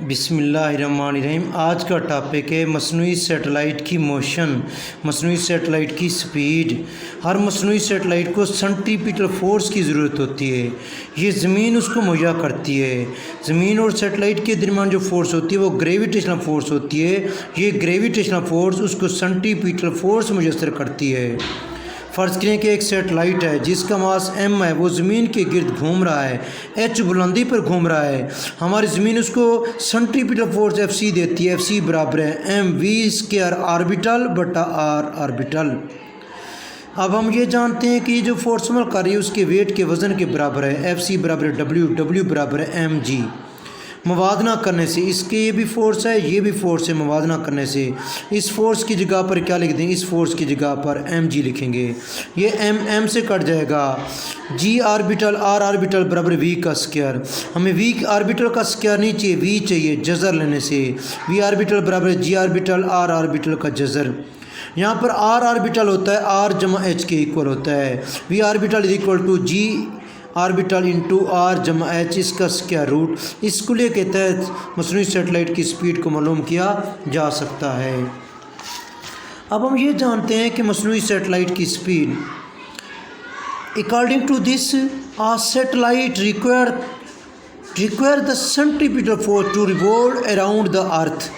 बिस्मिल्लाहिर्रहमानिर्रहीम। आज का टॉपिक है मसनूई सैटेलाइट की मोशन, मसनूई सैटेलाइट की स्पीड। हर मसनूई सैटेलाइट को सेंट्रीपिटल फोर्स की ज़रूरत होती है। ये ज़मीन उसको मुहैया करती है। ज़मीन और सैटेलाइट के दरमियान जो फोर्स होती है वो ग्रेविटेशनल फोर्स होती है। ये ग्रेविटेशनल फोर्स उसको सेंट्रीपिटल फोर्स मुयस्सर करती है। फ़र्ज़ करें कि एक सैटेलाइट है जिसका मास m है, वो ज़मीन के गिर्द घूम रहा है, h बुलंदी पर घूम रहा है। हमारी ज़मीन उसको सेंट्रीपिटल फोर्स Fc देती है। Fc बराबर है mv² ऑर्बिटल बटा r ऑर्बिटल। अब हम ये जानते हैं कि जो फोर्स अमल कर रही है उसके वेट के वज़न के बराबर है। Fc बराबर है w बराबर है mg। मुवाजना करने से इसके ये भी फोर्स है, ये भी फोर्स है। मुवाजना करने से इस फोर्स की जगह पर क्या लिख देंगे? इस फोर्स की जगह पर mg लिखेंगे। ये m से कट जाएगा। g ऑर्बिटल r ऑर्बिटल बराबर v का स्क्वायर। हमें v ऑर्बिटल का स्क्वायर नहीं चाहिए, v चाहिए जज़र लेने से। v ऑर्बिटल बराबर g ऑर्बिटल r ऑर्बिटल का जज़र। यहाँ पर r ऑर्बिटल होता है r जमा h के इक्वल होता है। v orbital is equal to g orbital into R जमा एच, इसका स्क्वायर रूट। इस कुल्ले के तहत मसनूई सैटेलाइट की स्पीड को मालूम किया जा सकता है। अब हम ये जानते हैं कि मसनूई सैटेलाइट की speed according to this uh satellite require the centripetal force to revolve around the earth.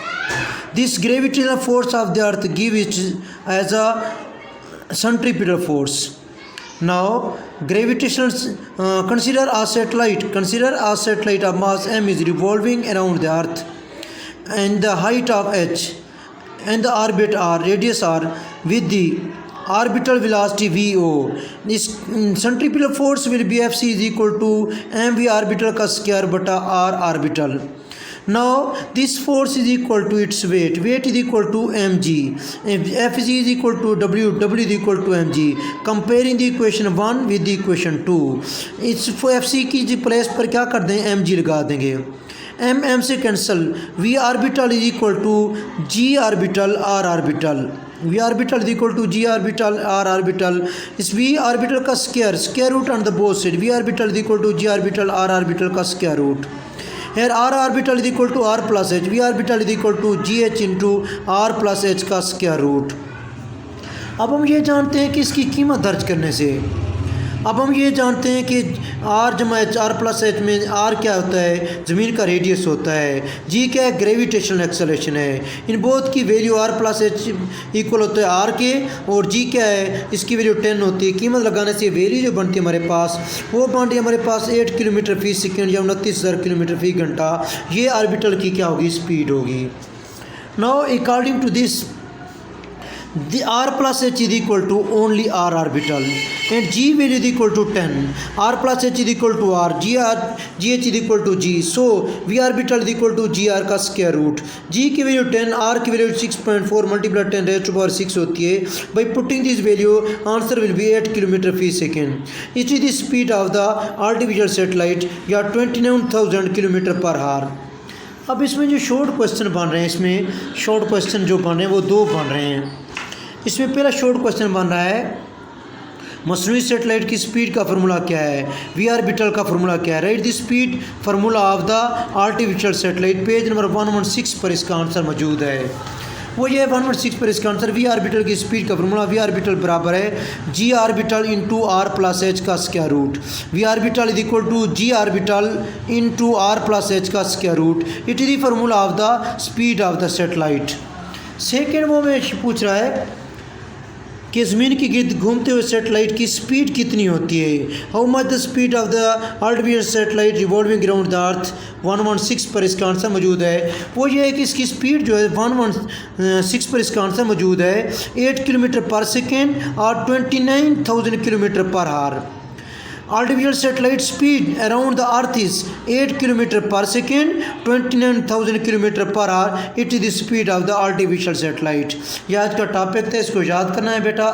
This gravitational force of the earth give it as a centripetal force. Now gravitational consider a satellite of mass m is revolving around the earth and the height of h and the orbit r, radius r, with the orbital velocity vo. This centripetal force will be Fc is equal to mv orbital का square बटा r orbital. Now this force is equal to its weight is equal to mg, Fg is equal to w is equal to mg. Comparing the equation 1 with the equation 2, इस Fc की place पर क्या कर दें? mg लगा देंगे। m से cancel. v orbital is equal to g orbital r orbital. v orbital is equal to g orbital r orbital. इस v ऑर्बिटल का square root on the both side. v orbital is equal to g orbital r orbital का square root. Here r orbital is equal to r plus h, v orbital is equal to gh into r plus h का square root. अब हम ये जानते हैं कि इसकी कीमत दर्ज करने से अब हम ये जानते हैं कि r जमा h, r प्लस एच में r क्या होता है? ज़मीन का रेडियस होता है। g क्या है? ग्रेविटेशनल एक्सेलरेशन है। इन बोथ की value r plus H equal होता है r के, और g क्या है? इसकी वैल्यू 10 होती है। कीमत लगाने से वैल्यू जो बनती है हमारे पास, वो बनती है हमारे पास 8 किलोमीटर फी सेकेंड या 29,000 किलोमीटर फी घंटा। ये ऑर्बिटल की क्या होगी? स्पीड होगी। Now according to this the r plus h is equal to only r orbital and g value is equal to 10. r plus h is equal to r, gh is equal to g. So v orbital is equal to gr का square root. g की value 10, r की value 6.4 multiply 10 raise to power 6 होती है। By putting this value answer will be 8 kilometre फी second. It is the speed of the artificial satellite या 29,000 kilometre per our. अब इसमें जो शॉर्ट क्वेश्चन बन रहे हैं, इसमें शॉर्ट क्वेश्चन जो बन रहे हैं वो दो बन रहे हैं। इसमें पहला शॉर्ट क्वेश्चन बन रहा है मसनूई सैटेलाइट की स्पीड का फार्मूला क्या है? वी ऑर्बिटल का फार्मूला क्या है? Right the speed formula of the artificial satellite. Page number 116 पर इसका आंसर मौजूद है। वो ये 116 पर इसका आंसर वी ऑर्बिटल की स्पीड का फार्मूला। वी ऑर्बिटल बराबर है G orbital into R plus H का square root. V orbital is equal to G orbital into R plus H का square root. It is the formula of the speed of the satellite. Second वो में पूछ रहा है कि ज़मीन के गिर्द घूमते हुए सैटेलाइट की स्पीड कितनी होती है? How much the speed of the artificial satellite revolving around the अर्थ। 116 पर इसका आंसर मौजूद है। वो ये है कि इसकी स्पीड जो है 116 पर इसका आंसर मौजूद है 8 किलोमीटर पर सेकेंड और 29,000 kilometre per hour. Artificial satellite speed around the earth is 8 kilometre per second, 29,000 kilometre per hour. It is the speed of the artificial satellite. ये आज का टॉपिक था, इसको याद करना है बेटा।